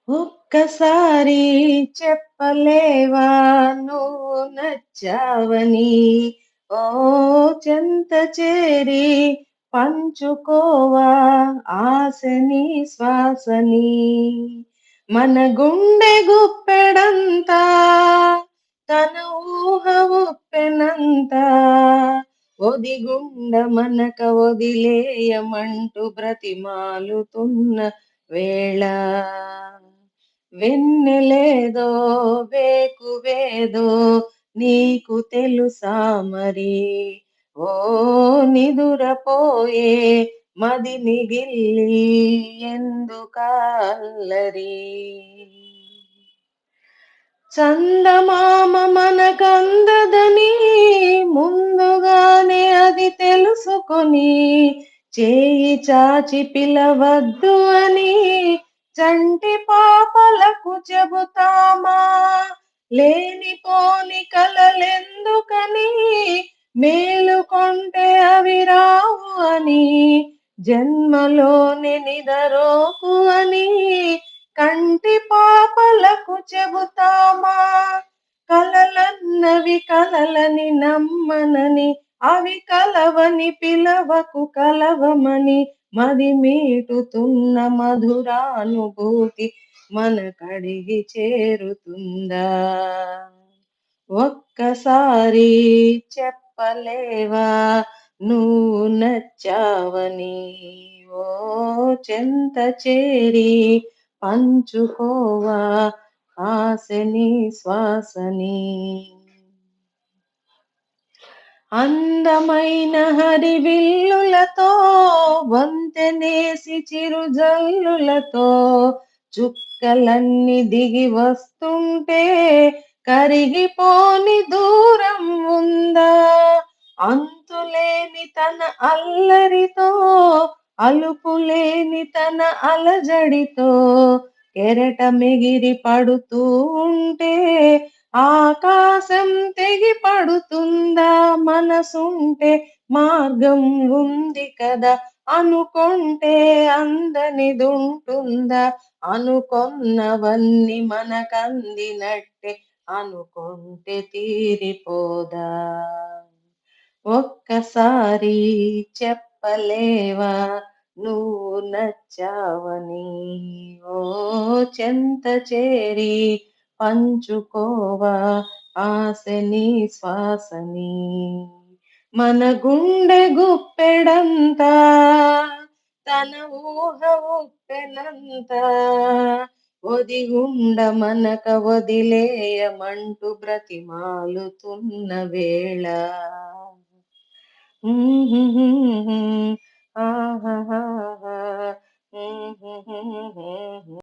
ఒక్కసారి చెప్పలేవా నువ్వు నచ్చావని, ఓ చెంత చేరి పంచుకోవా ఆశని శ్వాసని, మన గుండె గుప్పెడంతా తన ఊహ ఉప్పెనంతా ఒదిగుండ మనక వదిలేయమంటూ బ్రతిమాలుతున్న వేళ, వెన్నెలేదో వేకువేదో నీకు తెలుసా మరి, ఓ నిదురపోయే మదిని గిల్లి ఎందుకల్లరి, చందమామ మనకందదని ముందుగానే అది తెలుసుకొని, చేయి చాచి పిలవద్దు అని చంటి పాపలకు చెబుతామా, లేనిపోని కలలెందుకని మేలుకొంటే అవి రావు అని, జన్మలోని నిదరోకు అని కంటి పాపలకు చెబుతామా, కలలన్నవి కలలని నమ్మనని, అవి కలవని పిలవకు కలవమని, మది మీటుతున్న మధురానుభూతి మన కడిగి చేరుతుందా, ఒక్కసారి చెప్పలేవా నువ్వు నచ్చావని, ఓ చెంత చేరి పంచుకోవా ఆశని శ్వాసని, అందమైన హరివిల్లులతో వంతెనేసి చిరుజల్లులతో చుక్కలన్నీ దిగి వస్తుంటే కరిగిపోని దూరం ఉందా, అంతులేని తన అల్లరితో అలుపులేని తన అలజడితో కెరటమెగిరి పడుతూ ఉంటే ఆకాశం తెగి పడుతుందా, మనసుంటే మార్గం ఉంది కదా, అనుకుంటే అందనిదుంటుందా, అనుకొన్నవన్నీ మనకందినట్టే అనుకుంటే తీరిపోదా, ఒక్కసారి చెప్పలేవా నువ్వు నచ్చావని, ఓ చెంత చేరి పంచుకోవా ఆశని శ్వాసని, మన గుండె గుప్పెడంతా తన ఊహ ఉప్పెనంతా ఒదిగుండ మనక వదిలేయమంటూ బ్రతిమాలుతున్న వేళ, ఆహాహా